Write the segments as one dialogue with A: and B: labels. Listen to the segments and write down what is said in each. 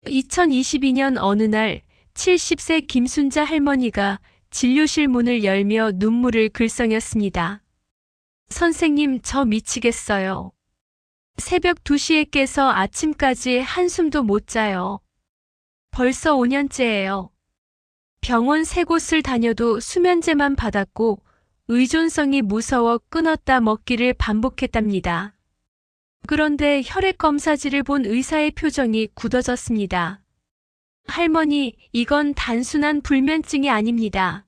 A: 2022년 어느 날 70세 김순자 할머니가 진료실 문을 열며 눈물을 글썽였습니다. 선생님, 저 미치겠어요. 새벽 2시에 깨서 아침까지 한숨도 못 자요. 벌써 5년째예요. 병원 3곳을 다녀도 수면제만 받았고 의존성이 무서워 끊었다 먹기를 반복했답니다. 그런데 혈액 검사지를 본 의사의 표정이 굳어졌습니다. 할머니, 이건 단순한 불면증이 아닙니다.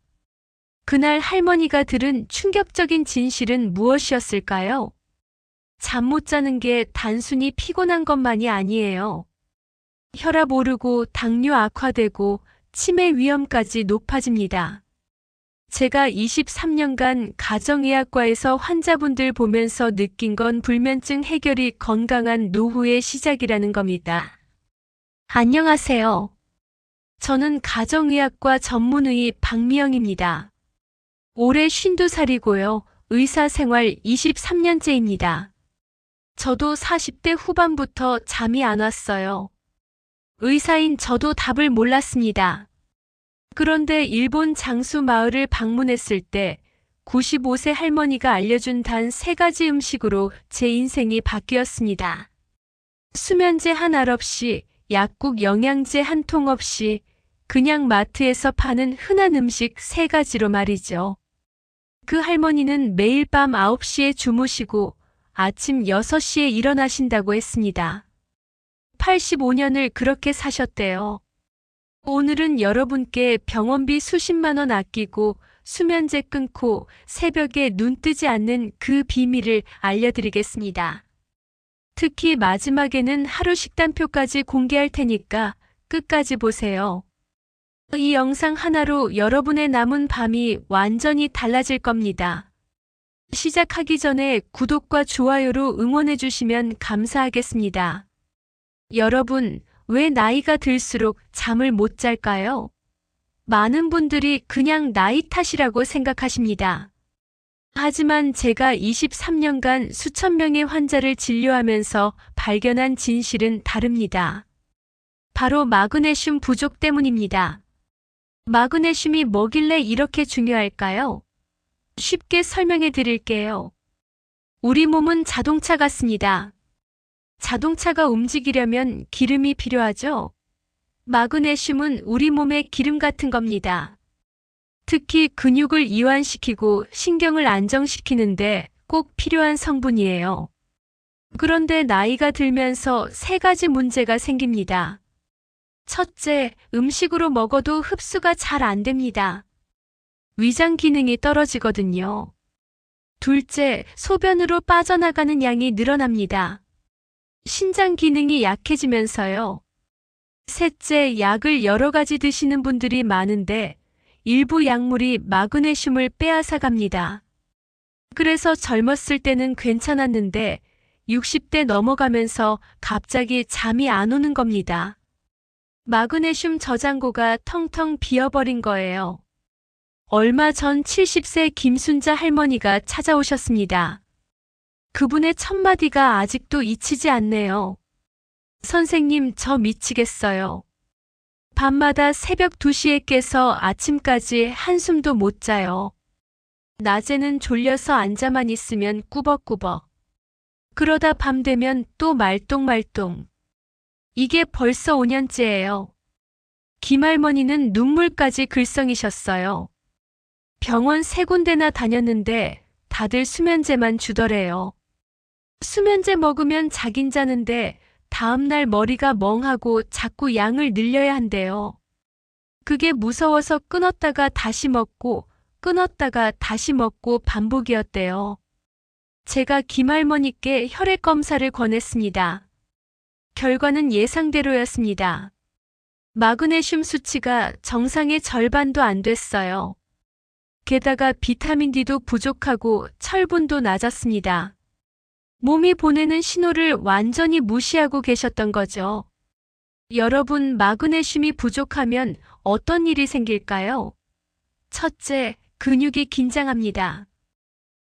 A: 그날 할머니가 들은 충격적인 진실은 무엇이었을까요? 잠 못 자는 게 단순히 피곤한 것만이 아니에요. 혈압 오르고 당뇨 악화되고 치매 위험까지 높아집니다. 제가 23년간 가정의학과에서 환자분들 보면서 느낀 건 불면증 해결이 건강한 노후의 시작이라는 겁니다. 안녕하세요. 저는 가정의학과 전문의 박미영입니다. 올해 52살이고요. 의사 생활 23년째입니다. 저도 40대 후반부터 잠이 안 왔어요. 의사인 저도 답을 몰랐습니다. 그런데 일본 장수 마을을 방문했을 때 95세 할머니가 알려준 단 3가지 음식으로 제 인생이 바뀌었습니다. 수면제 한 알 없이, 약국 영양제 한 통 없이, 그냥 마트에서 파는 흔한 음식 3가지로 말이죠. 그 할머니는 매일 밤 9시에 주무시고 아침 6시에 일어나신다고 했습니다. 85년을 그렇게 사셨대요. 오늘은 여러분께 병원비 수십만 원 아끼고 수면제 끊고 새벽에 눈 뜨지 않는 그 비밀을 알려드리겠습니다. 특히 마지막에는 하루 식단표까지 공개할 테니까 끝까지 보세요. 이 영상 하나로 여러분의 남은 밤이 완전히 달라질 겁니다. 시작하기 전에 구독과 좋아요로 응원해 주시면 감사하겠습니다. 여러분, 왜 나이가 들수록 잠을 못 잘까요? 많은 분들이 그냥 나이 탓이라고 생각하십니다. 하지만 제가 23년간 수천 명의 환자를 진료하면서 발견한 진실은 다릅니다. 바로 마그네슘 부족 때문입니다. 마그네슘이 뭐길래 이렇게 중요할까요? 쉽게 설명해 드릴게요. 우리 몸은 자동차 같습니다. 자동차가 움직이려면 기름이 필요하죠? 마그네슘은 우리 몸의 기름 같은 겁니다. 특히 근육을 이완시키고 신경을 안정시키는데 꼭 필요한 성분이에요. 그런데 나이가 들면서 3가지 문제가 생깁니다. 첫째, 음식으로 먹어도 흡수가 잘 안 됩니다. 위장 기능이 떨어지거든요. 둘째, 소변으로 빠져나가는 양이 늘어납니다. 신장 기능이 약해지면서요. 셋째, 약을 여러 가지 드시는 분들이 많은데 일부 약물이 마그네슘을 빼앗아 갑니다. 그래서 젊었을 때는 괜찮았는데 60대 넘어가면서 갑자기 잠이 안 오는 겁니다. 마그네슘 저장고가 텅텅 비어버린 거예요. 얼마 전 70세 김순자 할머니가 찾아오셨습니다. 그분의 첫마디가 아직도 잊히지 않네요. 선생님, 저 미치겠어요. 밤마다 새벽 2시에 깨서 아침까지 한숨도 못 자요. 낮에는 졸려서 앉아만 있으면 꾸벅꾸벅. 그러다 밤 되면 또 말똥말똥. 이게 벌써 5년째예요. 김할머니는 눈물까지 글썽이셨어요. 병원 3군데나 다녔는데 다들 수면제만 주더래요. 수면제 먹으면 자긴 자는데 다음날 머리가 멍하고 자꾸 양을 늘려야 한대요. 그게 무서워서 끊었다가 다시 먹고 끊었다가 다시 먹고 반복이었대요. 제가 김할머니께 혈액 검사를 권했습니다. 결과는 예상대로였습니다. 마그네슘 수치가 정상의 절반도 안 됐어요. 게다가 비타민 D도 부족하고 철분도 낮았습니다. 몸이 보내는 신호를 완전히 무시하고 계셨던 거죠. 여러분, 마그네슘이 부족하면 어떤 일이 생길까요? 첫째, 근육이 긴장합니다.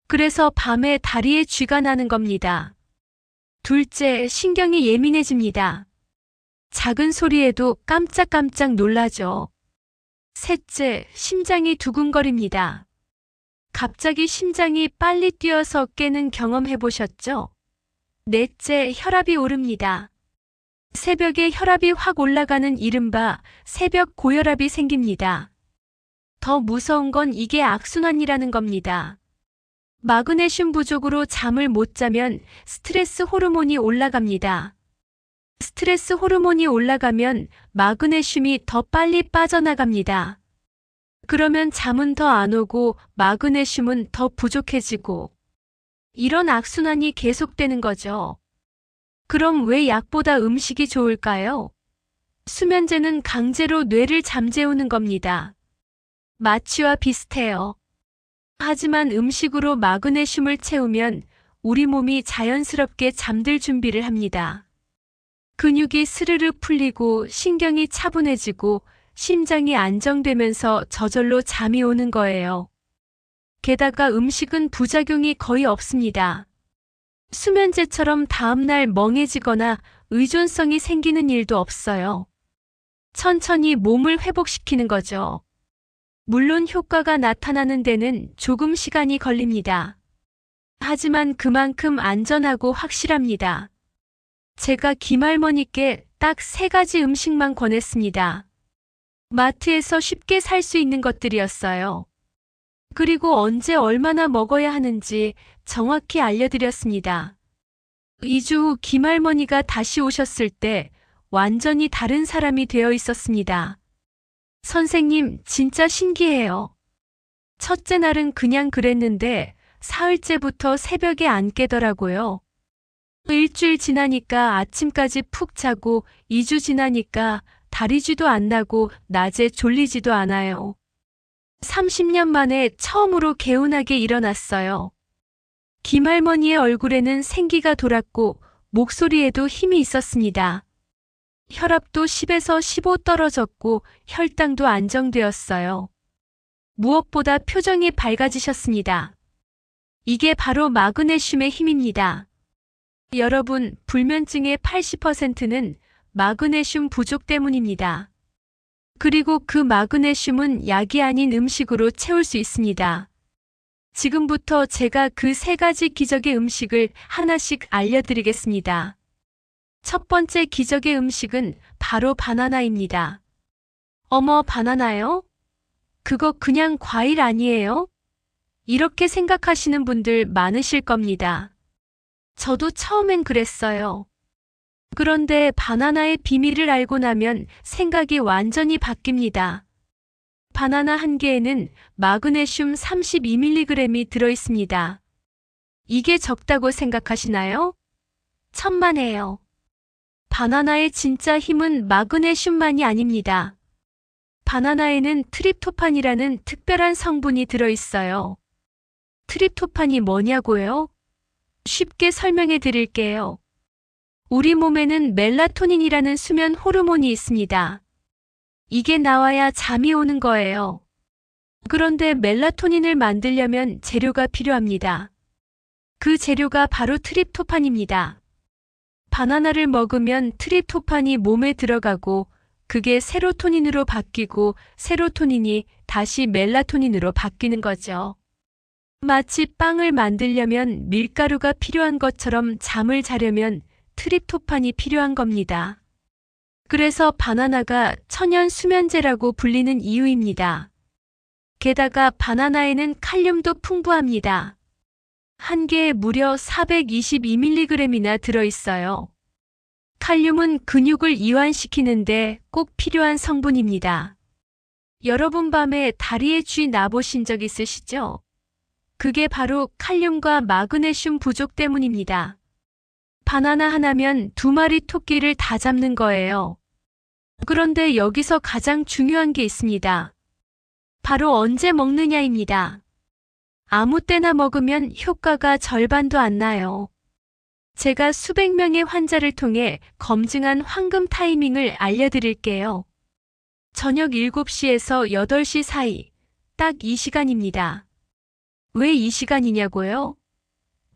A: 그래서 밤에 다리에 쥐가 나는 겁니다. 둘째, 신경이 예민해집니다. 작은 소리에도 깜짝깜짝 놀라죠. 셋째, 심장이 두근거립니다. 갑자기 심장이 빨리 뛰어서 깨는 경험 해보셨죠? 넷째, 혈압이 오릅니다. 새벽에 혈압이 확 올라가는 이른바 새벽 고혈압이 생깁니다. 더 무서운 건 이게 악순환이라는 겁니다. 마그네슘 부족으로 잠을 못 자면 스트레스 호르몬이 올라갑니다. 스트레스 호르몬이 올라가면 마그네슘이 더 빨리 빠져나갑니다. 그러면 잠은 더 안 오고 마그네슘은 더 부족해지고 이런 악순환이 계속되는 거죠. 그럼 왜 약보다 음식이 좋을까요? 수면제는 강제로 뇌를 잠재우는 겁니다. 마취와 비슷해요. 하지만 음식으로 마그네슘을 채우면 우리 몸이 자연스럽게 잠들 준비를 합니다. 근육이 스르르 풀리고 신경이 차분해지고 심장이 안정되면서 저절로 잠이 오는 거예요. 게다가 음식은 부작용이 거의 없습니다. 수면제처럼 다음날 멍해지거나 의존성이 생기는 일도 없어요. 천천히 몸을 회복시키는 거죠. 물론 효과가 나타나는 데는 조금 시간이 걸립니다. 하지만 그만큼 안전하고 확실합니다. 제가 김할머니께 딱 3가지 음식만 권했습니다. 마트에서 쉽게 살 수 있는 것들이었어요. 그리고 언제 얼마나 먹어야 하는지 정확히 알려드렸습니다. 2주 후 김할머니가 다시 오셨을 때 완전히 다른 사람이 되어 있었습니다. 선생님, 진짜 신기해요. 첫째 날은 그냥 그랬는데 사흘째부터 새벽에 안 깨더라고요. 일주일 지나니까 아침까지 푹 자고 2주 지나니까 다리쥐도 안 나고 낮에 졸리지도 않아요. 30년 만에 처음으로 개운하게 일어났어요. 김할머니의 얼굴에는 생기가 돌았고 목소리에도 힘이 있었습니다. 혈압도 10에서 15 떨어졌고 혈당도 안정되었어요. 무엇보다 표정이 밝아지셨습니다. 이게 바로 마그네슘의 힘입니다. 여러분, 불면증의 80%는 마그네슘 부족 때문입니다. 그리고 그 마그네슘은 약이 아닌 음식으로 채울 수 있습니다. 지금부터 제가 그 3가지 기적의 음식을 하나씩 알려드리겠습니다. 첫 번째 기적의 음식은 바로 바나나입니다. 어머, 바나나요? 그거 그냥 과일 아니에요? 이렇게 생각하시는 분들 많으실 겁니다. 저도 처음엔 그랬어요. 그런데 바나나의 비밀을 알고 나면 생각이 완전히 바뀝니다. 바나나 한 개에는 마그네슘 32mg이 들어있습니다. 이게 적다고 생각하시나요? 천만에요. 바나나의 진짜 힘은 마그네슘만이 아닙니다. 바나나에는 트립토판이라는 특별한 성분이 들어있어요. 트립토판이 뭐냐고요? 쉽게 설명해 드릴게요. 우리 몸에는 멜라토닌이라는 수면 호르몬이 있습니다. 이게 나와야 잠이 오는 거예요. 그런데 멜라토닌을 만들려면 재료가 필요합니다. 그 재료가 바로 트립토판입니다. 바나나를 먹으면 트립토판이 몸에 들어가고 그게 세로토닌으로 바뀌고 세로토닌이 다시 멜라토닌으로 바뀌는 거죠. 마치 빵을 만들려면 밀가루가 필요한 것처럼 잠을 자려면 트립토판이 필요한 겁니다. 그래서 바나나가 천연 수면제라고 불리는 이유입니다. 게다가 바나나에는 칼륨도 풍부합니다. 한 개에 무려 422mg이나 들어있어요. 칼륨은 근육을 이완시키는데 꼭 필요한 성분입니다. 여러분 밤에 다리에 쥐 나보신 적 있으시죠? 그게 바로 칼륨과 마그네슘 부족 때문입니다. 바나나 하나면 2마리 토끼를 다 잡는 거예요. 그런데 여기서 가장 중요한 게 있습니다. 바로 언제 먹느냐입니다. 아무 때나 먹으면 효과가 절반도 안 나요. 제가 수백 명의 환자를 통해 검증한 황금 타이밍을 알려드릴게요. 저녁 7시에서 8시 사이, 딱 이 시간입니다. 왜 이 시간이냐고요?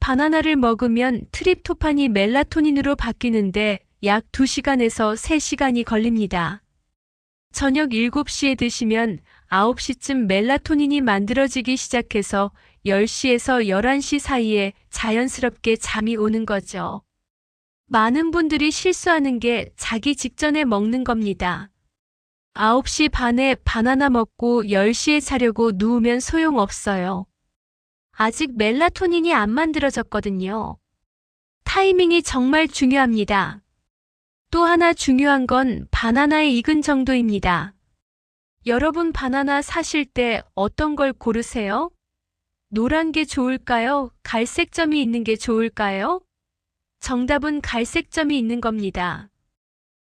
A: 바나나를 먹으면 트립토판이 멜라토닌으로 바뀌는데 약 2시간에서 3시간이 걸립니다. 저녁 7시에 드시면 9시쯤 멜라토닌이 만들어지기 시작해서 10시에서 11시 사이에 자연스럽게 잠이 오는 거죠. 많은 분들이 실수하는 게 자기 직전에 먹는 겁니다. 9시 반에 바나나 먹고 10시에 자려고 누우면 소용없어요. 아직 멜라토닌이 안 만들어졌거든요. 타이밍이 정말 중요합니다. 또 하나 중요한 건 바나나의 익은 정도입니다. 여러분 바나나 사실 때 어떤 걸 고르세요? 노란 게 좋을까요? 갈색 점이 있는 게 좋을까요? 정답은 갈색 점이 있는 겁니다.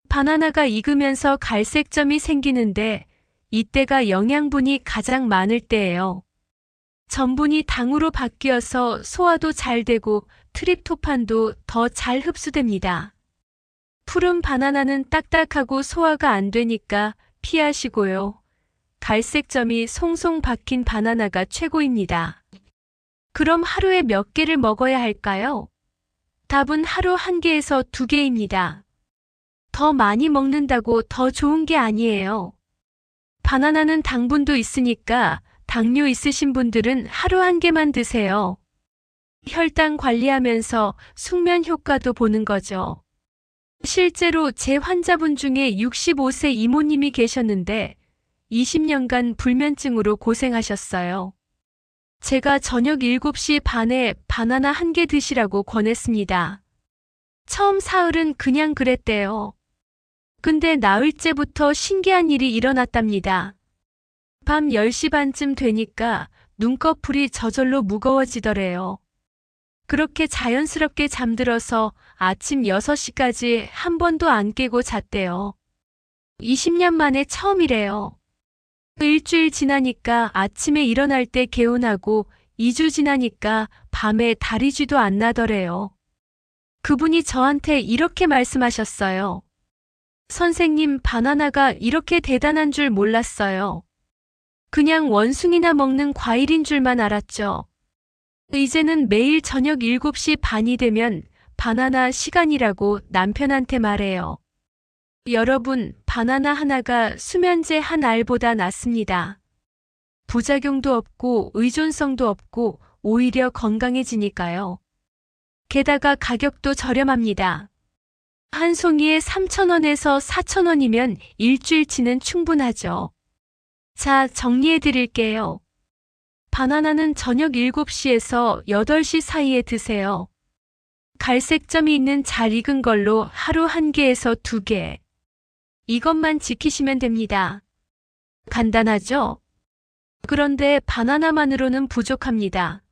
A: 바나나가 익으면서 갈색 점이 생기는데 이때가 영양분이 가장 많을 때예요. 전분이 당으로 바뀌어서 소화도 잘 되고 트립토판도 더 잘 흡수됩니다. 푸른 바나나는 딱딱하고 소화가 안 되니까 피하시고요. 갈색 점이 송송 박힌 바나나가 최고입니다. 그럼 하루에 몇 개를 먹어야 할까요? 답은 하루 1개에서 2개입니다. 더 많이 먹는다고 더 좋은 게 아니에요. 바나나는 당분도 있으니까 당뇨 있으신 분들은 하루 1개만 드세요. 혈당 관리하면서 숙면 효과도 보는 거죠. 실제로 제 환자분 중에 65세 이모님이 계셨는데 20년간 불면증으로 고생하셨어요. 제가 저녁 7시 반에 바나나 1개 드시라고 권했습니다. 처음 사흘은 그냥 그랬대요. 근데 나흘째부터 신기한 일이 일어났답니다. 밤 10시 반쯤 되니까 눈꺼풀이 저절로 무거워지더래요. 그렇게 자연스럽게 잠들어서 아침 6시까지 한 번도 안 깨고 잤대요. 20년 만에 처음이래요. 일주일 지나니까 아침에 일어날 때 개운하고 2주 지나니까 밤에 다리쥐도 안 나더래요. 그분이 저한테 이렇게 말씀하셨어요. 선생님, 바나나가 이렇게 대단한 줄 몰랐어요. 그냥 원숭이나 먹는 과일인 줄만 알았죠. 이제는 매일 저녁 7시 반이 되면 바나나 시간이라고 남편한테 말해요. 여러분, 바나나 하나가 수면제 한 알보다 낫습니다. 부작용도 없고 의존성도 없고 오히려 건강해지니까요. 게다가 가격도 저렴합니다. 한 송이에 3,000원에서 4,000원이면 일주일치는 충분하죠. 자, 정리해 드릴게요. 바나나는 저녁 7시에서 8시 사이에 드세요. 갈색 점이 있는 잘 익은 걸로 하루 1개에서 2개. 이것만 지키시면 됩니다. 간단하죠? 그런데 바나나만으로는 부족합니다.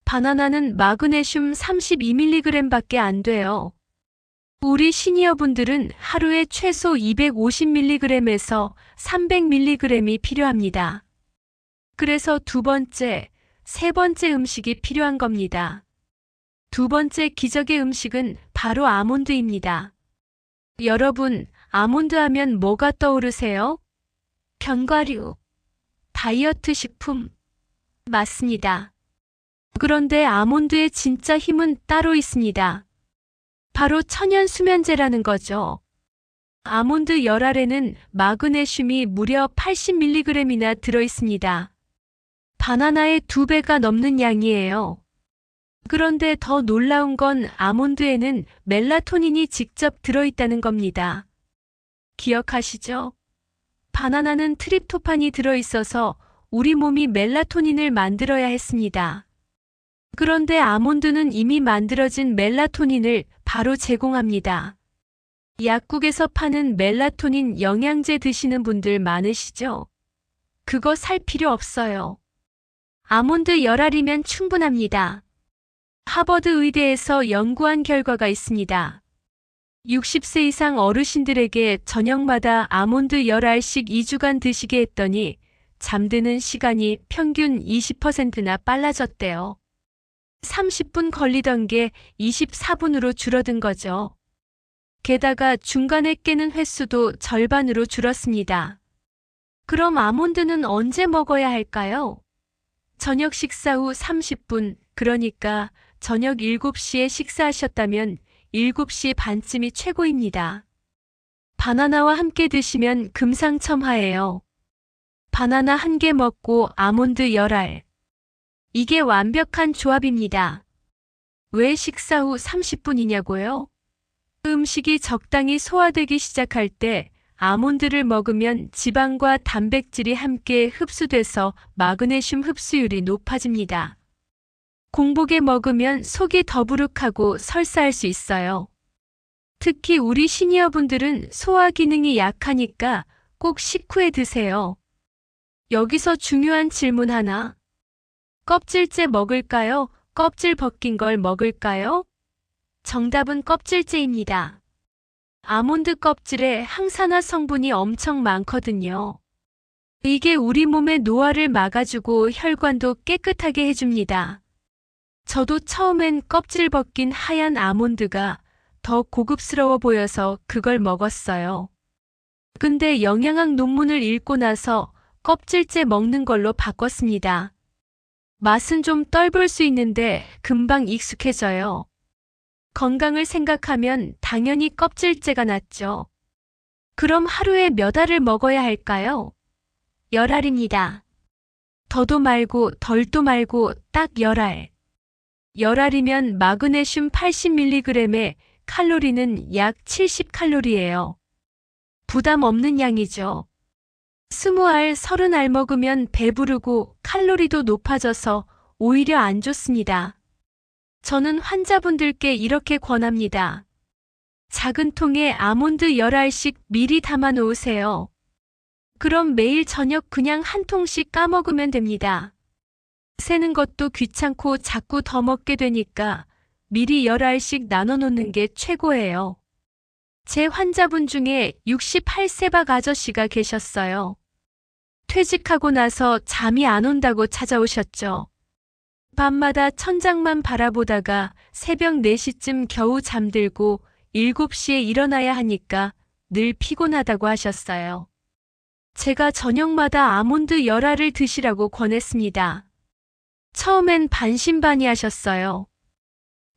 A: 바나나는 마그네슘 32mg 밖에 안 돼요. 우리 시니어분들은 하루에 최소 250mg에서 300mg이 필요합니다. 그래서 2번째, 3번째 음식이 필요한 겁니다. 2번째 기적의 음식은 바로 아몬드입니다. 여러분, 아몬드 하면 뭐가 떠오르세요? 견과류, 다이어트 식품. 맞습니다. 그런데 아몬드의 진짜 힘은 따로 있습니다. 바로 천연 수면제라는 거죠. 아몬드 열알에는 마그네슘이 무려 80mg이나 들어있습니다. 바나나의 2배가 넘는 양이에요. 그런데 더 놀라운 건 아몬드에는 멜라토닌이 직접 들어있다는 겁니다. 기억하시죠? 바나나는 트립토판이 들어있어서 우리 몸이 멜라토닌을 만들어야 했습니다. 그런데 아몬드는 이미 만들어진 멜라토닌을 바로 제공합니다. 약국에서 파는 멜라토닌 영양제 드시는 분들 많으시죠? 그거 살 필요 없어요. 아몬드 열알이면 충분합니다. 하버드 의대에서 연구한 결과가 있습니다. 60세 이상 어르신들에게 저녁마다 아몬드 열알씩 2주간 드시게 했더니 잠드는 시간이 평균 20%나 빨라졌대요. 30분 걸리던 게 24분으로 줄어든 거죠. 게다가 중간에 깨는 횟수도 절반으로 줄었습니다. 그럼 아몬드는 언제 먹어야 할까요? 저녁 식사 후 30분, 그러니까 저녁 7시에 식사하셨다면 7시 반쯤이 최고입니다. 바나나와 함께 드시면 금상첨화예요. 바나나 1개 먹고 아몬드 10알. 이게 완벽한 조합입니다. 왜 식사 후 30분이냐고요? 음식이 적당히 소화되기 시작할 때 아몬드를 먹으면 지방과 단백질이 함께 흡수돼서 마그네슘 흡수율이 높아집니다. 공복에 먹으면 속이 더부룩하고 설사할 수 있어요. 특히 우리 시니어분들은 소화 기능이 약하니까 꼭 식후에 드세요. 여기서 중요한 질문 하나. 껍질째 먹을까요? 껍질 벗긴 걸 먹을까요? 정답은 껍질째입니다. 아몬드 껍질에 항산화 성분이 엄청 많거든요. 이게 우리 몸의 노화를 막아주고 혈관도 깨끗하게 해줍니다. 저도 처음엔 껍질 벗긴 하얀 아몬드가 더 고급스러워 보여서 그걸 먹었어요. 근데 영양학 논문을 읽고 나서 껍질째 먹는 걸로 바꿨습니다. 맛은 좀 떫을 수 있는데 금방 익숙해져요. 건강을 생각하면 당연히 껍질째가 낫죠. 그럼 하루에 몇 알을 먹어야 할까요? 10알입니다. 더도 말고 덜도 말고 딱 10알. 10알이면 마그네슘 80mg에 칼로리는 약 70칼로리예요. 부담 없는 양이죠. 20알, 30알 먹으면 배부르고 칼로리도 높아져서 오히려 안 좋습니다. 저는 환자분들께 이렇게 권합니다. 작은 통에 아몬드 10알씩 미리 담아 놓으세요. 그럼 매일 저녁 그냥 한 통씩 까먹으면 됩니다. 세는 것도 귀찮고 자꾸 더 먹게 되니까 미리 10알씩 나눠 놓는 게 최고예요. 제 환자분 중에 68세 박 아저씨가 계셨어요. 퇴직하고 나서 잠이 안 온다고 찾아오셨죠. 밤마다 천장만 바라보다가 새벽 4시쯤 겨우 잠들고 7시에 일어나야 하니까 늘 피곤하다고 하셨어요. 제가 저녁마다 아몬드 10알을 드시라고 권했습니다. 처음엔 반신반의하셨어요.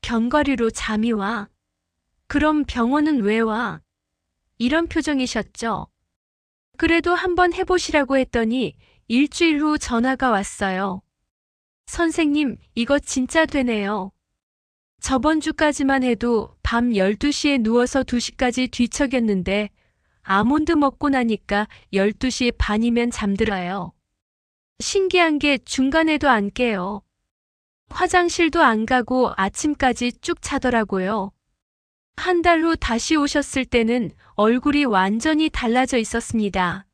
A: 견과류로 잠이 와? 그럼 병원은 왜 와? 이런 표정이셨죠. 그래도 한번 해보시라고 했더니 일주일 후 전화가 왔어요. 선생님, 이거 진짜 되네요. 저번 주까지만 해도 밤 12시에 누워서 2시까지 뒤척였는데 아몬드 먹고 나니까 12시 반이면 잠들어요. 신기한 게 중간에도 안 깨요. 화장실도 안 가고 아침까지 쭉 자더라고요. 한 달 후 다시 오셨을 때는 얼굴이 완전히 달라져 있었습니다.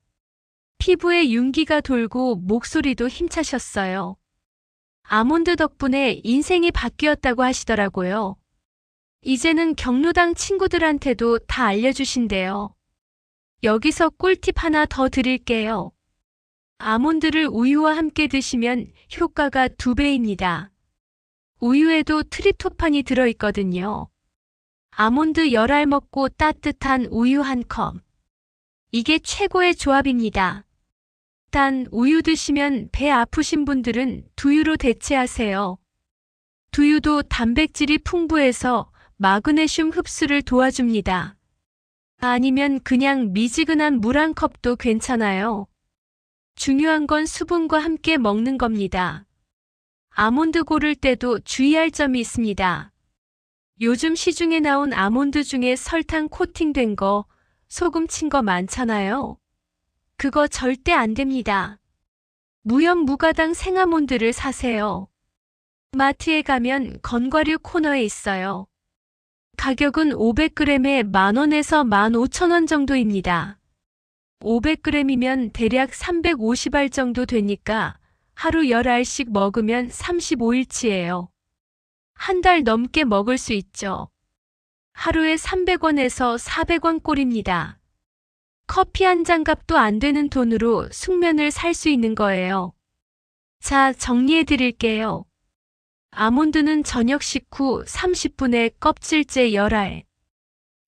A: 피부에 윤기가 돌고 목소리도 힘차셨어요. 아몬드 덕분에 인생이 바뀌었다고 하시더라고요. 이제는 경로당 친구들한테도 다 알려주신대요. 여기서 꿀팁 하나 더 드릴게요. 아몬드를 우유와 함께 드시면 효과가 2배입니다. 우유에도 트립토판이 들어있거든요. 아몬드 10알 먹고 따뜻한 우유 1컵. 이게 최고의 조합입니다. 단 우유 드시면 배 아프신 분들은 두유로 대체하세요. 두유도 단백질이 풍부해서 마그네슘 흡수를 도와줍니다. 아니면 그냥 미지근한 물 1컵도 괜찮아요. 중요한 건 수분과 함께 먹는 겁니다. 아몬드 고를 때도 주의할 점이 있습니다. 요즘 시중에 나온 아몬드 중에 설탕 코팅된 거, 소금 친 거 많잖아요. 그거 절대 안 됩니다. 무염 무가당 생아몬드를 사세요. 마트에 가면 건과류 코너에 있어요. 가격은 500g에 10,000원에서 15,000원 정도입니다. 500g이면 대략 350알 정도 되니까 하루 10알씩 먹으면 35일치예요. 한 달 넘게 먹을 수 있죠. 하루에 300원에서 400원 꼴입니다. 커피 한 잔 값도 안 되는 돈으로 숙면을 살 수 있는 거예요. 자, 정리해 드릴게요. 아몬드는 저녁 식후 30분에 껍질째 10알.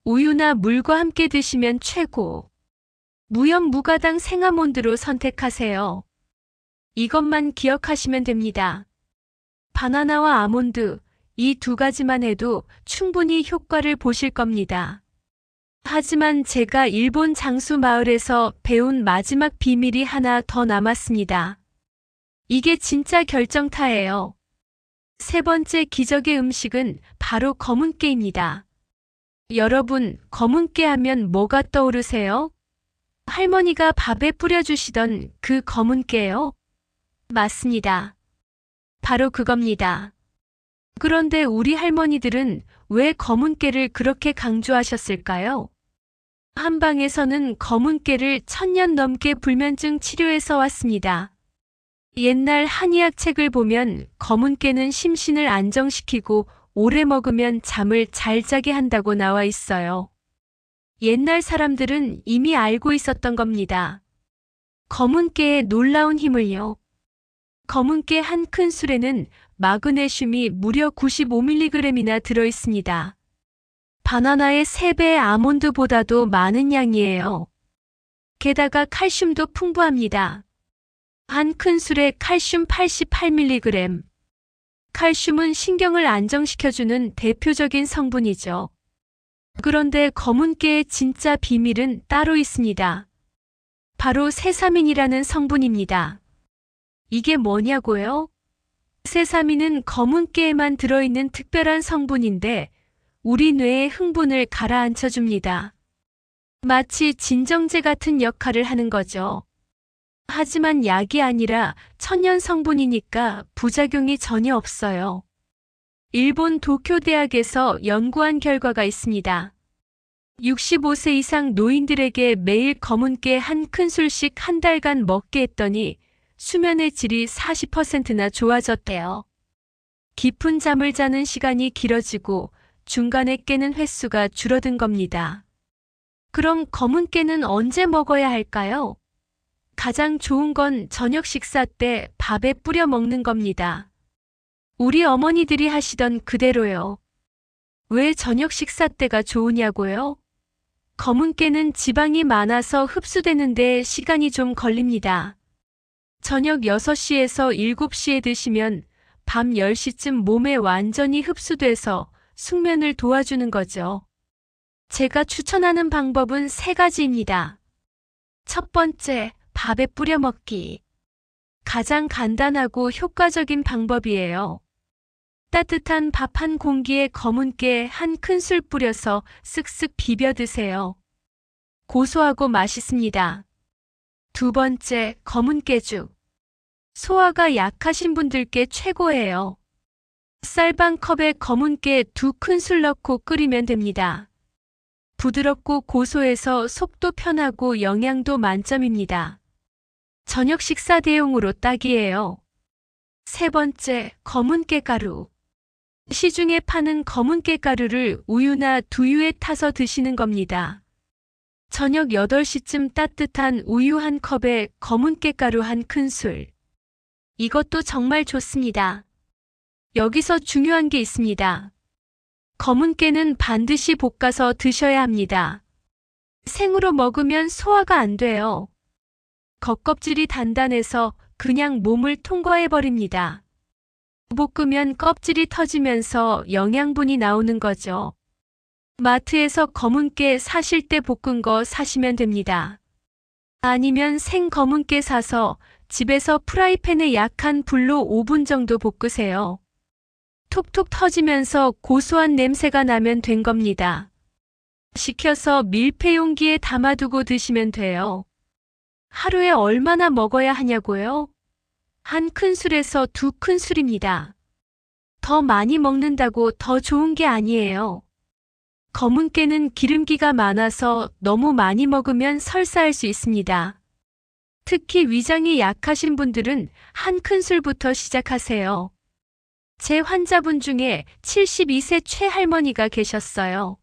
A: 우유나 물과 함께 드시면 최고. 무염 무가당 생아몬드로 선택하세요. 이것만 기억하시면 됩니다. 바나나와 아몬드, 이 두 가지만 해도 충분히 효과를 보실 겁니다. 하지만 제가 일본 장수 마을에서 배운 마지막 비밀이 하나 더 남았습니다. 이게 진짜 결정타예요. 세 번째 기적의 음식은 바로 검은깨입니다. 여러분, 검은깨 하면 뭐가 떠오르세요? 할머니가 밥에 뿌려주시던 그 검은깨요? 맞습니다. 바로 그겁니다. 그런데 우리 할머니들은 왜 검은깨를 그렇게 강조하셨을까요? 한방에서는 검은깨를 1000년 넘게 불면증 치료해 왔습니다. 옛날 한의학 책을 보면 검은깨는 심신을 안정시키고 오래 먹으면 잠을 잘 자게 한다고 나와 있어요. 옛날 사람들은 이미 알고 있었던 겁니다. 검은깨의 놀라운 힘을요. 검은깨 한 큰술에는 마그네슘이 무려 95mg이나 들어있습니다. 바나나의 3배 아몬드보다도 많은 양이에요. 게다가 칼슘도 풍부합니다. 한 큰술에 칼슘 88mg. 칼슘은 신경을 안정시켜주는 대표적인 성분이죠. 그런데 검은깨의 진짜 비밀은 따로 있습니다. 바로 세사민이라는 성분입니다. 이게 뭐냐고요? 세사민은 검은깨에만 들어있는 특별한 성분인데 우리 뇌의 흥분을 가라앉혀줍니다. 마치 진정제 같은 역할을 하는 거죠. 하지만 약이 아니라 천연 성분이니까 부작용이 전혀 없어요. 일본 도쿄대학에서 연구한 결과가 있습니다. 65세 이상 노인들에게 매일 검은깨 한 큰술씩 한 달간 먹게 했더니 수면의 질이 40%나 좋아졌대요. 깊은 잠을 자는 시간이 길어지고 중간에 깨는 횟수가 줄어든 겁니다. 그럼 검은깨는 언제 먹어야 할까요? 가장 좋은 건 저녁 식사 때 밥에 뿌려 먹는 겁니다. 우리 어머니들이 하시던 그대로요. 왜 저녁 식사 때가 좋으냐고요? 검은깨는 지방이 많아서 흡수되는데 시간이 좀 걸립니다. 저녁 6시에서 7시에 드시면 밤 10시쯤 몸에 완전히 흡수돼서 숙면을 도와주는 거죠. 제가 추천하는 방법은 3가지입니다. 첫 번째, 밥에 뿌려 먹기. 가장 간단하고 효과적인 방법이에요. 따뜻한 밥 한 공기에 검은깨 한 큰술 뿌려서 쓱쓱 비벼 드세요. 고소하고 맛있습니다. 두 번째, 검은깨죽. 소화가 약하신 분들께 최고예요. 쌀반 컵에 검은깨 2큰술 넣고 끓이면 됩니다. 부드럽고 고소해서 속도 편하고 영양도 만점입니다. 저녁 식사 대용으로 딱이에요. 세 번째, 검은깨 가루. 시중에 파는 검은깨 가루를 우유나 두유에 타서 드시는 겁니다. 저녁 8시쯤 따뜻한 우유 한 컵에 검은깨 가루 한 큰술. 이것도 정말 좋습니다. 여기서 중요한 게 있습니다. 검은깨는 반드시 볶아서 드셔야 합니다. 생으로 먹으면 소화가 안 돼요. 겉껍질이 단단해서 그냥 몸을 통과해버립니다. 볶으면 껍질이 터지면서 영양분이 나오는 거죠. 마트에서 검은깨 사실 때 볶은 거 사시면 됩니다. 아니면 생 검은깨 사서 집에서 프라이팬에 약한 불로 5분 정도 볶으세요. 톡톡 터지면서 고소한 냄새가 나면 된 겁니다. 식혀서 밀폐 용기에 담아두고 드시면 돼요. 하루에 얼마나 먹어야 하냐고요? 한 큰술에서 2큰술입니다. 더 많이 먹는다고 더 좋은 게 아니에요. 검은깨는 기름기가 많아서 너무 많이 먹으면 설사할 수 있습니다. 특히 위장이 약하신 분들은 한 큰술부터 시작하세요. 제 환자분 중에 72세 최할머니가 계셨어요.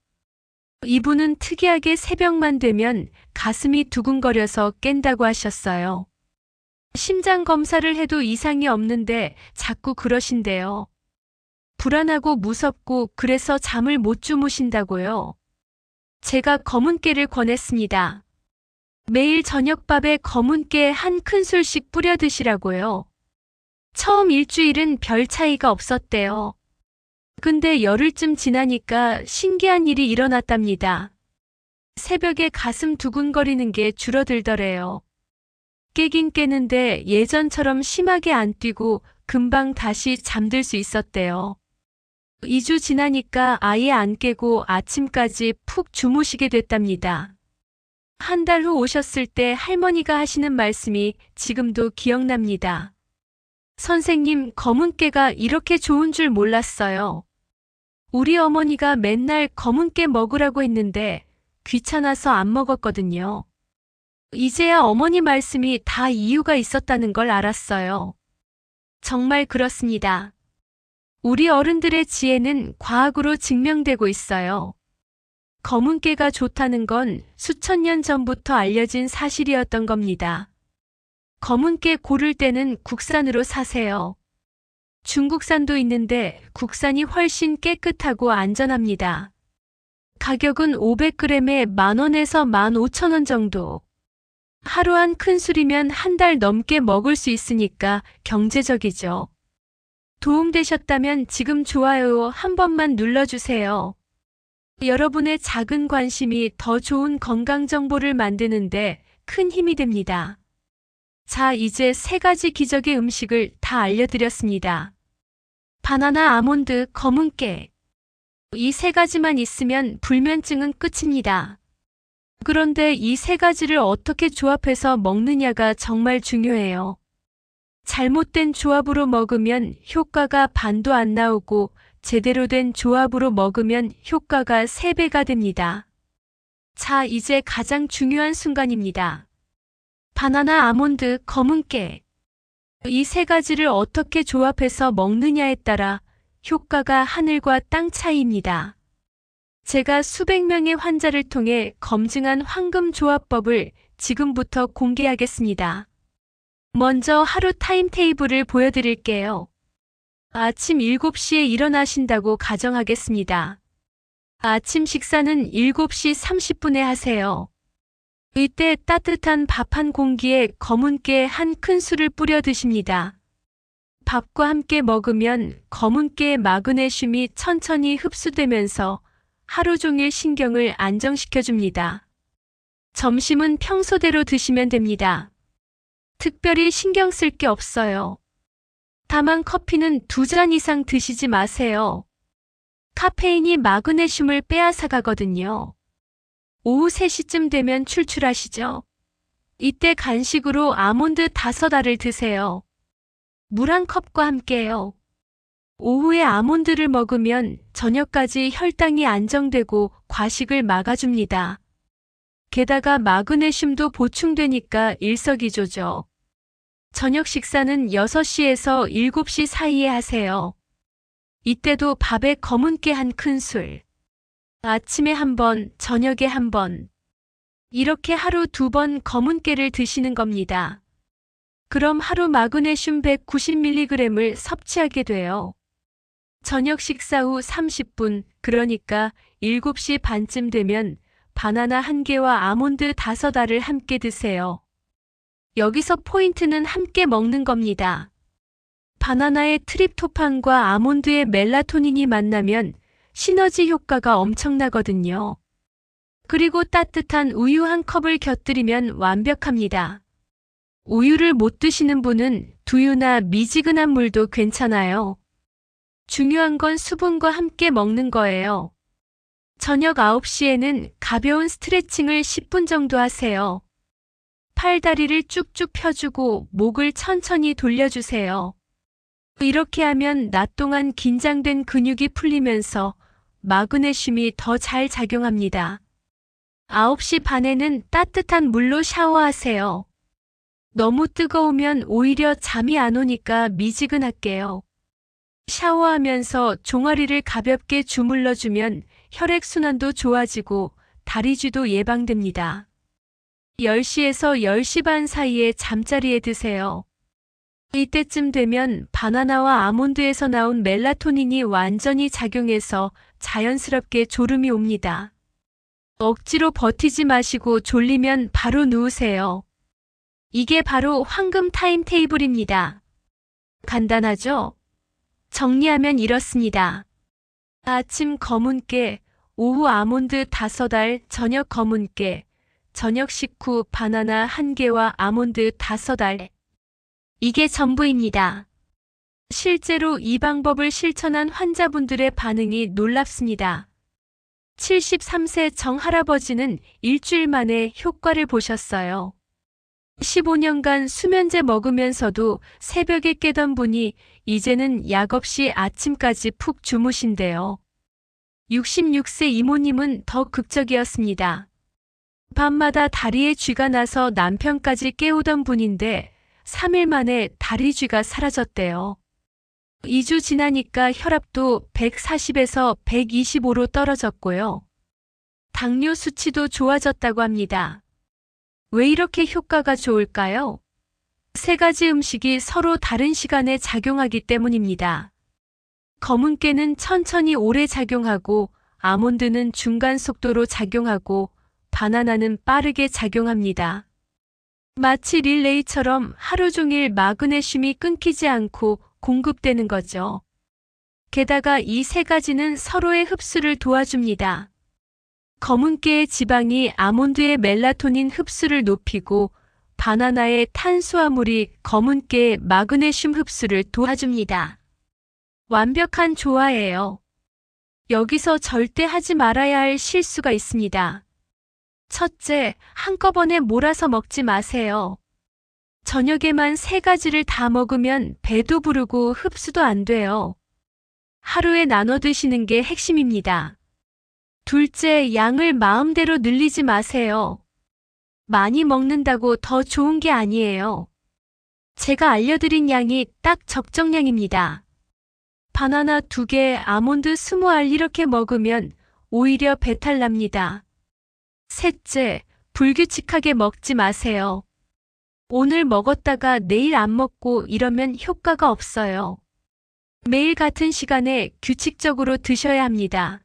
A: 이분은 특이하게 새벽만 되면 가슴이 두근거려서 깬다고 하셨어요. 심장 검사를 해도 이상이 없는데 자꾸 그러신대요. 불안하고 무섭고 그래서 잠을 못 주무신다고요. 제가 검은깨를 권했습니다. 매일 저녁밥에 검은깨 한 큰술씩 뿌려 드시라고요. 처음 일주일은 별 차이가 없었대요. 근데 열흘쯤 지나니까 신기한 일이 일어났답니다. 새벽에 가슴 두근거리는 게 줄어들더래요. 깨긴 깨는데 예전처럼 심하게 안 뛰고 금방 다시 잠들 수 있었대요. 2주 지나니까 아예 안 깨고 아침까지 푹 주무시게 됐답니다. 한 달 후 오셨을 때 할머니가 하시는 말씀이 지금도 기억납니다. 선생님, 검은 깨가 이렇게 좋은 줄 몰랐어요. 우리 어머니가 맨날 검은 깨 먹으라고 했는데 귀찮아서 안 먹었거든요. 이제야 어머니 말씀이 다 이유가 있었다는 걸 알았어요. 정말 그렇습니다. 우리 어른들의 지혜는 과학으로 증명되고 있어요. 검은 깨가 좋다는 건 수천 년 전부터 알려진 사실이었던 겁니다. 검은 깨 고를 때는 국산으로 사세요. 중국산도 있는데 국산이 훨씬 깨끗하고 안전합니다. 가격은 500g에 10,000원에서 15,000원 정도. 하루 한 큰술이면 한 달 넘게 먹을 수 있으니까 경제적이죠. 도움되셨다면 지금 좋아요 한 번만 눌러주세요. 여러분의 작은 관심이 더 좋은 건강 정보를 만드는데 큰 힘이 됩니다. 자, 이제 3가지 기적의 음식을 다 알려드렸습니다. 바나나, 아몬드, 검은 깨. 이 3가지만 있으면 불면증은 끝입니다. 그런데 이 3가지를 어떻게 조합해서 먹느냐가 정말 중요해요. 잘못된 조합으로 먹으면 효과가 반도 안 나오고 제대로 된 조합으로 먹으면 효과가 3배가 됩니다. 자, 이제 가장 중요한 순간입니다. 바나나, 아몬드, 검은 깨. 이 3가지를 어떻게 조합해서 먹느냐에 따라 효과가 하늘과 땅 차이입니다. 제가 수백 명의 환자를 통해 검증한 황금 조합법을 지금부터 공개하겠습니다. 먼저 하루 타임테이블을 보여드릴게요. 아침 7시에 일어나신다고 가정하겠습니다. 아침 식사는 7시 30분에 하세요. 이때 따뜻한 밥 한 공기에 검은 깨 한 큰술을 뿌려 드십니다. 밥과 함께 먹으면 검은 깨의 마그네슘이 천천히 흡수되면서 하루 종일 신경을 안정시켜줍니다. 점심은 평소대로 드시면 됩니다. 특별히 신경 쓸 게 없어요. 다만 커피는 2잔 이상 드시지 마세요. 카페인이 마그네슘을 빼앗아 가거든요. 오후 3시쯤 되면 출출하시죠? 이때 간식으로 아몬드 5알을 드세요. 물 한 컵과 함께요. 오후에 아몬드를 먹으면 저녁까지 혈당이 안정되고 과식을 막아줍니다. 게다가 마그네슘도 보충되니까 일석이조죠. 저녁 식사는 6시에서 7시 사이에 하세요. 이때도 밥에 검은 깨 한 큰술. 아침에 1번, 저녁에 1번. 이렇게 하루 2번 검은 깨를 드시는 겁니다. 그럼 하루 마그네슘 190mg을 섭취하게 돼요. 저녁 식사 후 30분, 그러니까 7시 반쯤 되면 바나나 1개와 아몬드 5알을 함께 드세요. 여기서 포인트는 함께 먹는 겁니다. 바나나의 트립토판과 아몬드의 멜라토닌이 만나면 시너지 효과가 엄청나거든요. 그리고 따뜻한 우유 한 컵을 곁들이면 완벽합니다. 우유를 못 드시는 분은 두유나 미지근한 물도 괜찮아요. 중요한 건 수분과 함께 먹는 거예요. 저녁 9시에는 가벼운 스트레칭을 10분 정도 하세요. 팔다리를 쭉쭉 펴주고 목을 천천히 돌려주세요. 이렇게 하면 낮 동안 긴장된 근육이 풀리면서 마그네슘이 더 잘 작용합니다. 9시 반에는 따뜻한 물로 샤워하세요. 너무 뜨거우면 오히려 잠이 안 오니까 미지근할게요. 샤워하면서 종아리를 가볍게 주물러주면 혈액순환도 좋아지고 다리쥐도 예방됩니다. 10시에서 10시 반 사이에 잠자리에 드세요. 이때쯤 되면 바나나와 아몬드에서 나온 멜라토닌이 완전히 작용해서 자연스럽게 졸음이 옵니다. 억지로 버티지 마시고 졸리면 바로 누우세요. 이게 바로 황금 타임테이블입니다. 간단하죠? 정리하면 이렇습니다. 아침 검은 깨, 오후 아몬드 5알, 저녁 검은 깨, 저녁 식후 바나나 1개와 아몬드 5알. 이게 전부입니다. 실제로 이 방법을 실천한 환자분들의 반응이 놀랍습니다. 73세 정할아버지는 일주일 만에 효과를 보셨어요. 15년간 수면제 먹으면서도 새벽에 깨던 분이 이제는 약 없이 아침까지 푹 주무신대요. 66세 이모님은 더 극적이었습니다. 밤마다 다리에 쥐가 나서 남편까지 깨우던 분인데 3일 만에 다리 쥐가 사라졌대요. 2주 지나니까 혈압도 140에서 125로 떨어졌고요. 당뇨 수치도 좋아졌다고 합니다. 왜 이렇게 효과가 좋을까요? 3가지 음식이 서로 다른 시간에 작용하기 때문입니다. 검은 깨는 천천히 오래 작용하고, 아몬드는 중간 속도로 작용하고, 바나나는 빠르게 작용합니다. 마치 릴레이처럼 하루 종일 마그네슘이 끊기지 않고 공급되는 거죠. 게다가 이 3가지는 서로의 흡수를 도와줍니다. 검은 깨의 지방이 아몬드의 멜라토닌 흡수를 높이고, 바나나의 탄수화물이 검은 깨의 마그네슘 흡수를 도와줍니다. 완벽한 조화예요. 여기서 절대 하지 말아야 할 실수가 있습니다. 첫째, 한꺼번에 몰아서 먹지 마세요. 저녁에만 3가지를 다 먹으면 배도 부르고 흡수도 안 돼요. 하루에 나눠 드시는 게 핵심입니다. 둘째, 양을 마음대로 늘리지 마세요. 많이 먹는다고 더 좋은 게 아니에요. 제가 알려드린 양이 딱 적정량입니다. 바나나 2개, 아몬드 20알 이렇게 먹으면 오히려 배탈 납니다. 셋째, 불규칙하게 먹지 마세요. 오늘 먹었다가 내일 안 먹고 이러면 효과가 없어요. 매일 같은 시간에 규칙적으로 드셔야 합니다.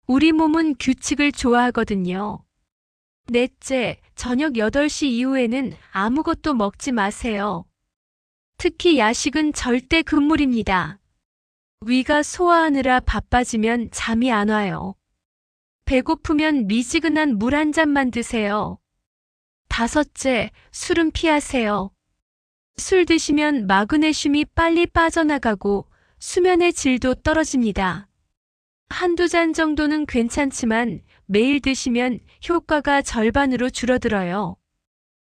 A: 우리 몸은 규칙을 좋아하거든요. 넷째, 저녁 8시 이후에는 아무것도 먹지 마세요. 특히 야식은 절대 금물입니다. 위가 소화하느라 바빠지면 잠이 안 와요. 배고프면 미지근한 물 한 잔만 드세요. 5째, 술은 피하세요. 술 드시면 마그네슘이 빨리 빠져나가고 수면의 질도 떨어집니다. 한두 잔 정도는 괜찮지만 매일 드시면 효과가 절반으로 줄어들어요.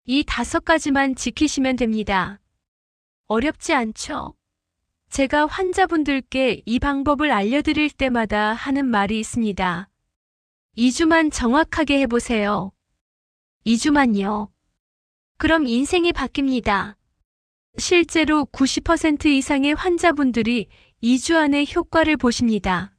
A: 이 5가지만 지키시면 됩니다. 어렵지 않죠? 제가 환자분들께 이 방법을 알려드릴 때마다 하는 말이 있습니다. 2주만 정확하게 해보세요. 2주만요. 그럼 인생이 바뀝니다. 실제로 90% 이상의 환자분들이 2주 안에 효과를 보십니다.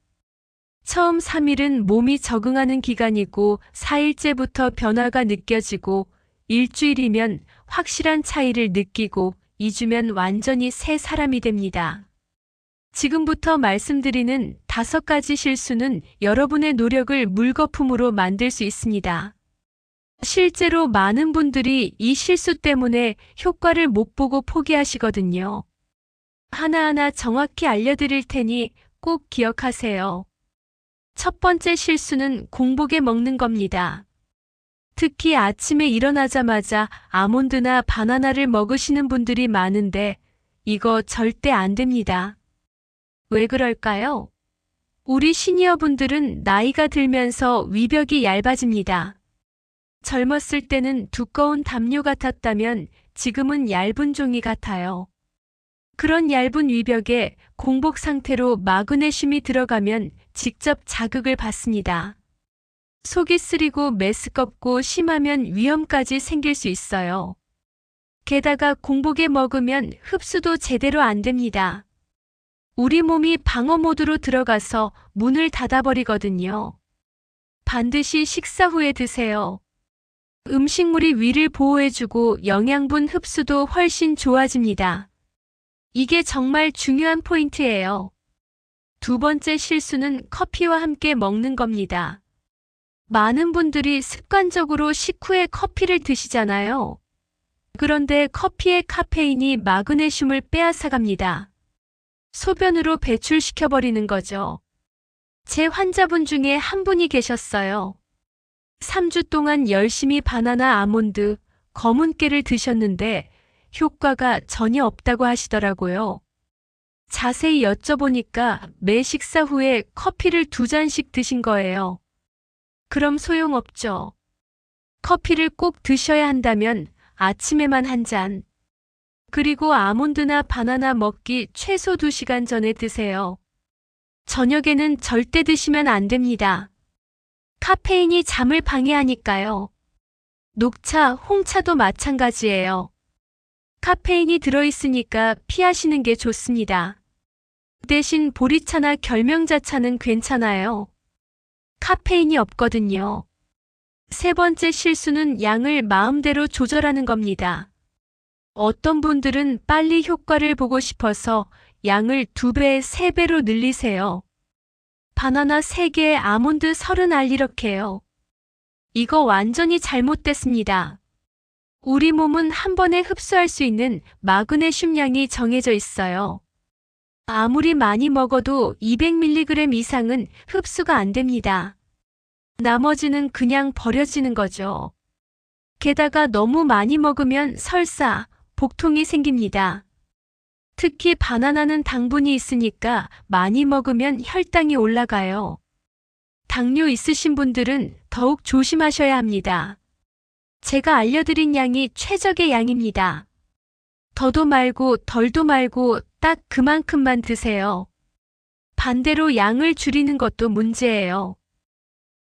A: 처음 3일은 몸이 적응하는 기간이고 4일째부터 변화가 느껴지고 일주일이면 확실한 차이를 느끼고 2주면 완전히 새 사람이 됩니다. 지금부터 말씀드리는 5가지 실수는 여러분의 노력을 물거품으로 만들 수 있습니다. 실제로 많은 분들이 이 실수 때문에 효과를 못 보고 포기하시거든요. 하나하나 정확히 알려드릴 테니 꼭 기억하세요. 첫 번째 실수는 공복에 먹는 겁니다. 특히 아침에 일어나자마자 아몬드나 바나나를 먹으시는 분들이 많은데 이거 절대 안 됩니다. 왜 그럴까요? 우리 시니어분들은 나이가 들면서 위벽이 얇아집니다. 젊었을 때는 두꺼운 담요 같았다면 지금은 얇은 종이 같아요. 그런 얇은 위벽에 공복 상태로 마그네슘이 들어가면 직접 자극을 받습니다. 속이 쓰리고 메스껍고 심하면 위험까지 생길 수 있어요. 게다가 공복에 먹으면 흡수도 제대로 안 됩니다. 우리 몸이 방어 모드로 들어가서 문을 닫아버리거든요. 반드시 식사 후에 드세요. 음식물이 위를 보호해주고 영양분 흡수도 훨씬 좋아집니다. 이게 정말 중요한 포인트예요. 2번째 실수는 커피와 함께 먹는 겁니다. 많은 분들이 습관적으로 식후에 커피를 드시잖아요. 그런데 커피의 카페인이 마그네슘을 빼앗아갑니다. 소변으로 배출시켜버리는 거죠. 제 환자분 중에 한 분이 계셨어요. 3주 동안 열심히 바나나 아몬드, 검은 깨를 드셨는데 효과가 전혀 없다고 하시더라고요. 자세히 여쭤보니까 매 식사 후에 커피를 2잔씩 드신 거예요. 그럼 소용없죠. 커피를 꼭 드셔야 한다면 아침에만 한 잔. 그리고 아몬드나 바나나 먹기 최소 2시간 전에 드세요. 저녁에는 절대 드시면 안 됩니다. 카페인이 잠을 방해하니까요. 녹차, 홍차도 마찬가지예요. 카페인이 들어있으니까 피하시는 게 좋습니다. 대신 보리차나 결명자차는 괜찮아요. 카페인이 없거든요. 세 번째 실수는 양을 마음대로 조절하는 겁니다. 어떤 분들은 빨리 효과를 보고 싶어서 양을 2배, 3배로 늘리세요. 바나나 3개에 아몬드 30알 이렇게요. 이거 완전히 잘못됐습니다. 우리 몸은 한 번에 흡수할 수 있는 마그네슘 양이 정해져 있어요. 아무리 많이 먹어도 200mg 이상은 흡수가 안 됩니다. 나머지는 그냥 버려지는 거죠. 게다가 너무 많이 먹으면 설사, 복통이 생깁니다. 특히 바나나는 당분이 있으니까 많이 먹으면 혈당이 올라가요. 당뇨 있으신 분들은 더욱 조심하셔야 합니다. 제가 알려드린 양이 최적의 양입니다. 더도 말고 덜도 말고 딱 그만큼만 드세요. 반대로 양을 줄이는 것도 문제예요.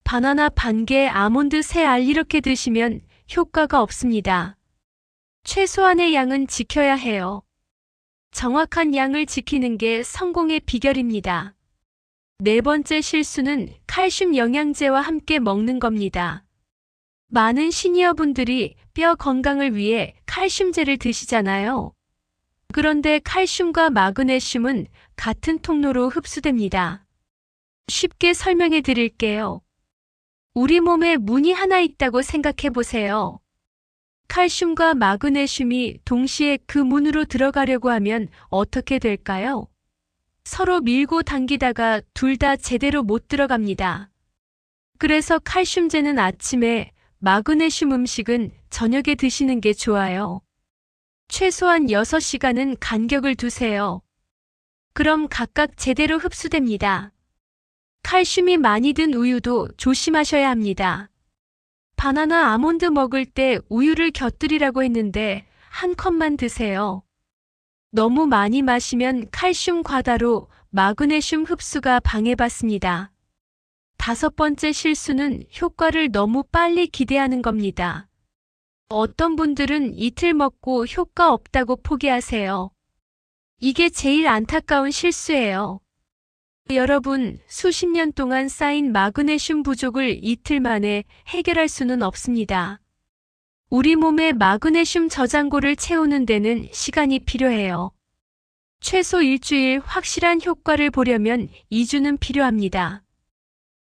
A: 바나나 반 개, 아몬드 3알 이렇게 드시면 효과가 없습니다. 최소한의 양은 지켜야 해요. 정확한 양을 지키는 게 성공의 비결입니다. 네 번째 실수는 칼슘 영양제와 함께 먹는 겁니다. 많은 시니어분들이 뼈 건강을 위해 칼슘제를 드시잖아요. 그런데 칼슘과 마그네슘은 같은 통로로 흡수됩니다. 쉽게 설명해 드릴게요. 우리 몸에 문이 하나 있다고 생각해 보세요. 칼슘과 마그네슘이 동시에 그 문으로 들어가려고 하면 어떻게 될까요? 서로 밀고 당기다가 둘 다 제대로 못 들어갑니다. 그래서 칼슘제는 아침에, 마그네슘 음식은 저녁에 드시는 게 좋아요. 최소한 6시간은 간격을 두세요. 그럼 각각 제대로 흡수됩니다. 칼슘이 많이 든 우유도 조심하셔야 합니다. 바나나 아몬드 먹을 때 우유를 곁들이라고 했는데 한 컵만 드세요. 너무 많이 마시면 칼슘 과다로 마그네슘 흡수가 방해받습니다. 5번째 실수는 효과를 너무 빨리 기대하는 겁니다. 어떤 분들은 이틀 먹고 효과 없다고 포기하세요. 이게 제일 안타까운 실수예요. 여러분, 수십 년 동안 쌓인 마그네슘 부족을 이틀 만에 해결할 수는 없습니다. 우리 몸의 마그네슘 저장고를 채우는 데는 시간이 필요해요. 최소 일주일 확실한 효과를 보려면 2주는 필요합니다.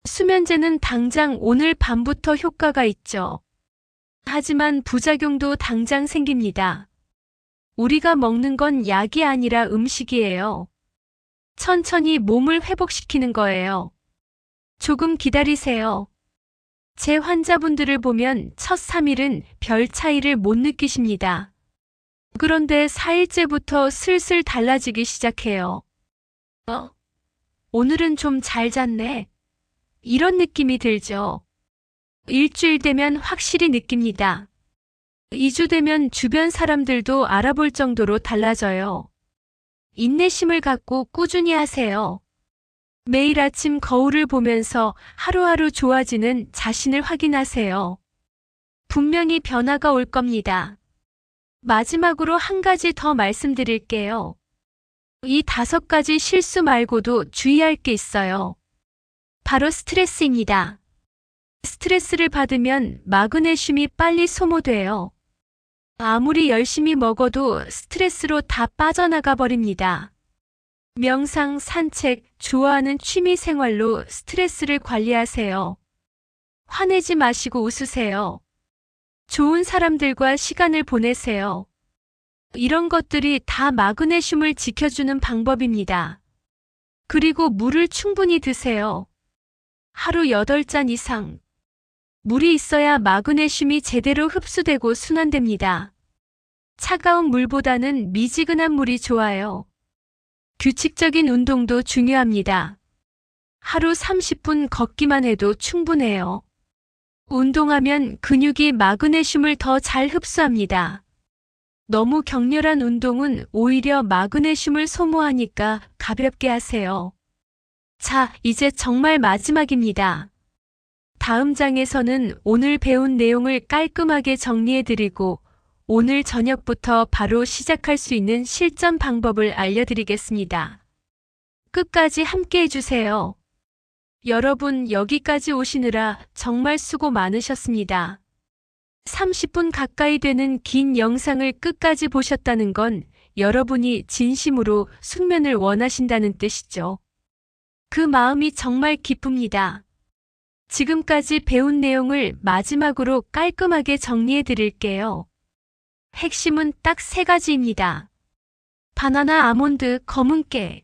A: 수면제는 당장 오늘 밤부터 효과가 있죠. 하지만 부작용도 당장 생깁니다. 우리가 먹는 건 약이 아니라 음식이에요. 천천히 몸을 회복시키는 거예요. 조금 기다리세요. 제 환자분들을 보면 첫 3일은 별 차이를 못 느끼십니다. 그런데 4일째부터 슬슬 달라지기 시작해요. 오늘은 좀 잘 잤네. 이런 느낌이 들죠. 일주일 되면 확실히 느낍니다. 2주 되면 주변 사람들도 알아볼 정도로 달라져요. 인내심을 갖고 꾸준히 하세요. 매일 아침 거울을 보면서 하루하루 좋아지는 자신을 확인하세요. 분명히 변화가 올 겁니다. 마지막으로 한 가지 더 말씀드릴게요. 이 5가지 실수 말고도 주의할 게 있어요. 바로 스트레스입니다. 스트레스를 받으면 마그네슘이 빨리 소모돼요. 아무리 열심히 먹어도 스트레스로 다 빠져나가 버립니다. 명상, 산책, 좋아하는 취미 생활로 스트레스를 관리하세요. 화내지 마시고 웃으세요. 좋은 사람들과 시간을 보내세요. 이런 것들이 다 마그네슘을 지켜주는 방법입니다. 그리고 물을 충분히 드세요. 하루 8잔 이상. 물이 있어야 마그네슘이 제대로 흡수되고 순환됩니다. 차가운 물보다는 미지근한 물이 좋아요. 규칙적인 운동도 중요합니다. 하루 30분 걷기만 해도 충분해요. 운동하면 근육이 마그네슘을 더 잘 흡수합니다. 너무 격렬한 운동은 오히려 마그네슘을 소모하니까 가볍게 하세요. 자, 이제 정말 마지막입니다. 다음 장에서는 오늘 배운 내용을 깔끔하게 정리해드리고 오늘 저녁부터 바로 시작할 수 있는 실전 방법을 알려드리겠습니다. 끝까지 함께 해주세요. 여러분, 여기까지 오시느라 정말 수고 많으셨습니다. 30분 가까이 되는 긴 영상을 끝까지 보셨다는 건 여러분이 진심으로 숙면을 원하신다는 뜻이죠. 그 마음이 정말 기쁩니다. 지금까지 배운 내용을 마지막으로 깔끔하게 정리해 드릴게요. 핵심은 딱 3가지입니다. 바나나, 아몬드, 검은 깨.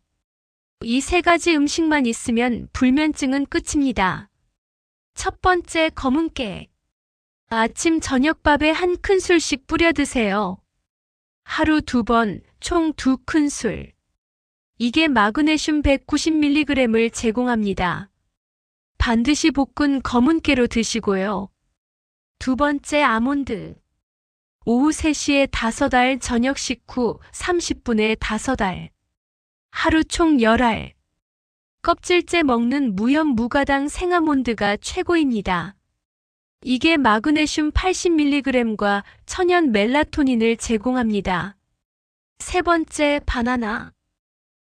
A: 이 3가지 음식만 있으면 불면증은 끝입니다. 첫 번째, 검은 깨. 아침 저녁밥에 한 큰술씩 뿌려 드세요. 하루 2번, 총 2큰술. 이게 마그네슘 190mg을 제공합니다. 반드시 볶은 검은 깨로 드시고요. 두 번째, 아몬드. 오후 3시에 5알, 저녁 식후 30분에 5알. 하루 총 10알. 껍질째 먹는 무염무가당 생아몬드가 최고입니다. 이게 마그네슘 80mg과 천연 멜라토닌을 제공합니다. 세 번째, 바나나.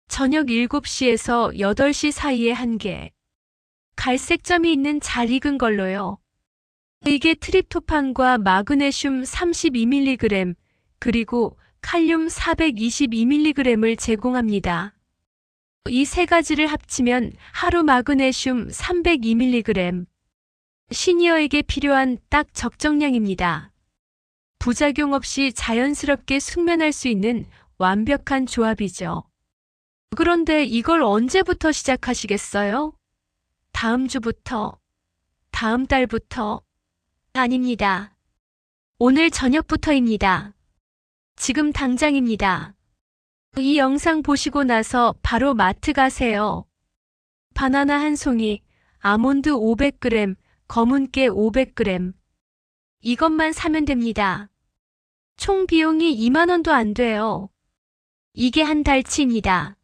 A: 저녁 7시에서 8시 사이에 1개. 갈색 점이 있는 잘 익은 걸로요. 이게 트립토판과 마그네슘 32mg, 그리고 칼륨 422mg을 제공합니다. 이 3가지를 합치면 하루 마그네슘 302mg. 시니어에게 필요한 딱 적정량입니다. 부작용 없이 자연스럽게 숙면할 수 있는 완벽한 조합이죠. 그런데 이걸 언제부터 시작하시겠어요? 다음 주부터? 다음 달부터? 아닙니다. 오늘 저녁부터입니다. 지금 당장입니다. 이 영상 보시고 나서 바로 마트 가세요. 바나나 한 송이, 아몬드 500g, 검은 깨 500g. 이것만 사면 됩니다. 총 비용이 2만 원도 안 돼요. 이게 한 달치입니다.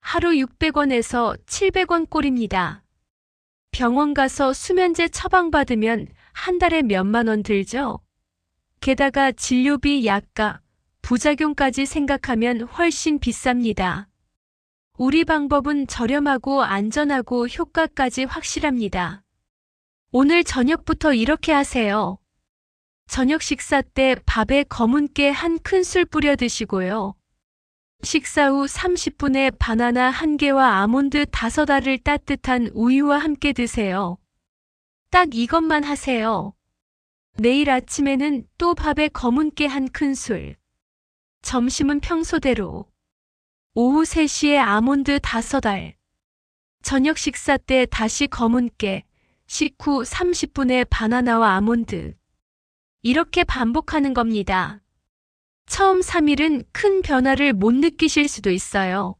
A: 하루 600원에서 700원 꼴입니다. 병원 가서 수면제 처방받으면 한 달에 몇만 원 들죠? 게다가 진료비, 약값, 부작용까지 생각하면 훨씬 비쌉니다. 우리 방법은 저렴하고 안전하고 효과까지 확실합니다. 오늘 저녁부터 이렇게 하세요. 저녁 식사 때 밥에 검은 깨 한 큰술 뿌려 드시고요. 식사 후 30분에 바나나 1개와 아몬드 5알을 따뜻한 우유와 함께 드세요. 딱 이것만 하세요. 내일 아침에는 또 밥에 검은 깨 한 큰술. 점심은 평소대로. 오후 3시에 아몬드 5알. 저녁 식사 때 다시 검은 깨, 식후 30분에 바나나와 아몬드. 이렇게 반복하는 겁니다. 처음 3일은 큰 변화를 못 느끼실 수도 있어요.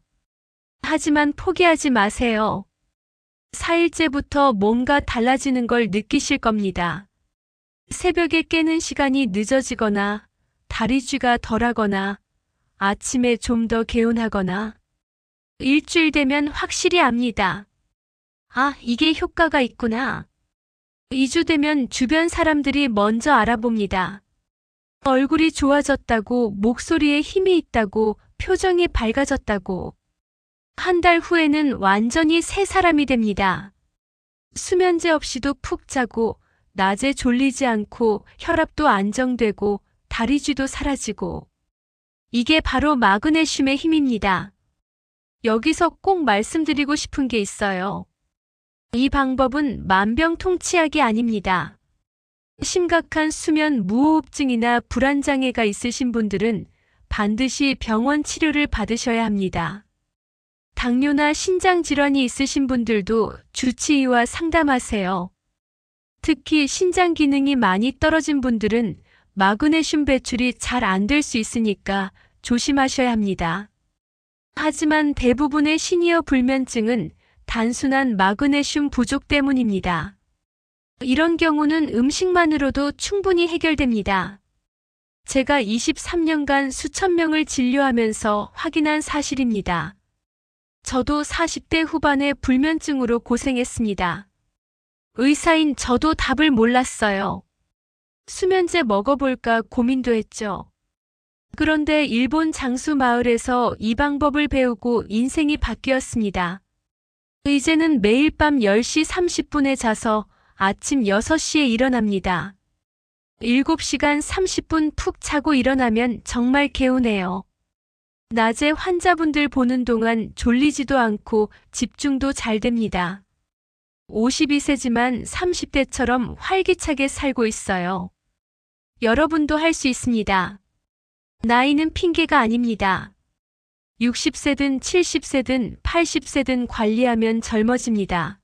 A: 하지만 포기하지 마세요. 4일째부터 뭔가 달라지는 걸 느끼실 겁니다. 새벽에 깨는 시간이 늦어지거나, 다리 쥐가 덜하거나, 아침에 좀 더 개운하거나, 일주일 되면 확실히 압니다. 아, 이게 효과가 있구나. 2주 되면 주변 사람들이 먼저 알아봅니다. 얼굴이 좋아졌다고, 목소리에 힘이 있다고, 표정이 밝아졌다고. 한 달 후에는 완전히 새 사람이 됩니다. 수면제 없이도 푹 자고, 낮에 졸리지 않고, 혈압도 안정되고, 다리 쥐도 사라지고. 이게 바로 마그네슘의 힘입니다. 여기서 꼭 말씀드리고 싶은 게 있어요. 이 방법은 만병통치약이 아닙니다. 심각한 수면 무호흡증이나 불안장애가 있으신 분들은 반드시 병원 치료를 받으셔야 합니다. 당뇨나 신장 질환이 있으신 분들도 주치의와 상담하세요. 특히 신장 기능이 많이 떨어진 분들은 마그네슘 배출이 잘 안 될 수 있으니까 조심하셔야 합니다. 하지만 대부분의 시니어 불면증은 단순한 마그네슘 부족 때문입니다. 이런 경우는 음식만으로도 충분히 해결됩니다. 제가 23년간 수천 명을 진료하면서 확인한 사실입니다. 저도 40대 후반에 불면증으로 고생했습니다. 의사인 저도 답을 몰랐어요. 수면제 먹어볼까 고민도 했죠. 그런데 일본 장수 마을에서 이 방법을 배우고 인생이 바뀌었습니다. 이제는 매일 밤 10시 30분에 자서 아침 6시에 일어납니다. 7시간 30분 푹 자고 일어나면 정말 개운해요. 낮에 환자분들 보는 동안 졸리지도 않고 집중도 잘 됩니다. 52세지만 30대처럼 활기차게 살고 있어요. 여러분도 할 수 있습니다. 나이는 핑계가 아닙니다. 60세든 70세든 80세든 관리하면 젊어집니다.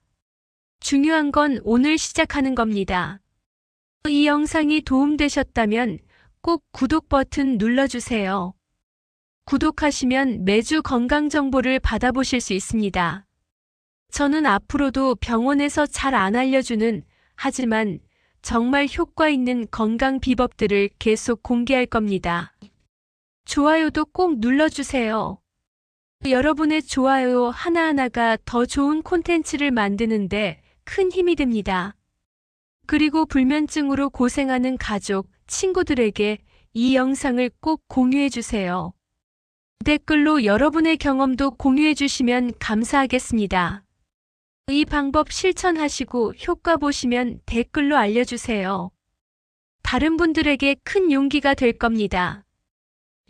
A: 중요한 건 오늘 시작하는 겁니다. 이 영상이 도움되셨다면 꼭 구독 버튼 눌러주세요. 구독하시면 매주 건강 정보를 받아보실 수 있습니다. 저는 앞으로도 병원에서 잘 안 알려주는 하지만 정말 효과 있는 건강 비법들을 계속 공개할 겁니다. 좋아요도 꼭 눌러주세요. 여러분의 좋아요 하나하나가 더 좋은 콘텐츠를 만드는데 큰 힘이 됩니다. 그리고 불면증으로 고생하는 가족, 친구들에게 이 영상을 꼭 공유해주세요. 댓글로 여러분의 경험도 공유해주시면 감사하겠습니다. 이 방법 실천하시고 효과 보시면 댓글로 알려주세요. 다른 분들에게 큰 용기가 될 겁니다.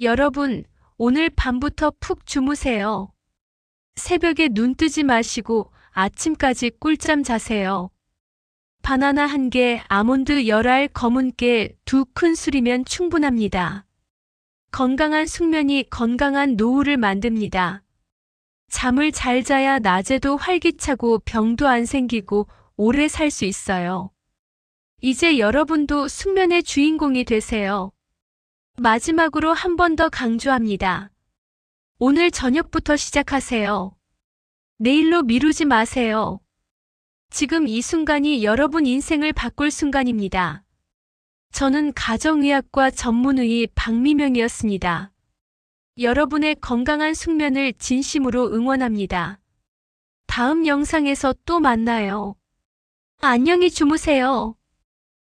A: 여러분, 오늘 밤부터 푹 주무세요. 새벽에 눈 뜨지 마시고 아침까지 꿀잠 자세요. 바나나 1개, 아몬드 10알, 검은 깨 2큰술이면 충분합니다. 건강한 숙면이 건강한 노후를 만듭니다. 잠을 잘 자야 낮에도 활기차고 병도 안 생기고 오래 살 수 있어요. 이제 여러분도 숙면의 주인공이 되세요. 마지막으로 한 번 더 강조합니다. 오늘 저녁부터 시작하세요. 내일로 미루지 마세요. 지금 이 순간이 여러분 인생을 바꿀 순간입니다. 저는 가정의학과 전문의 박미명이었습니다. 여러분의 건강한 숙면을 진심으로 응원합니다. 다음 영상에서 또 만나요. 안녕히 주무세요.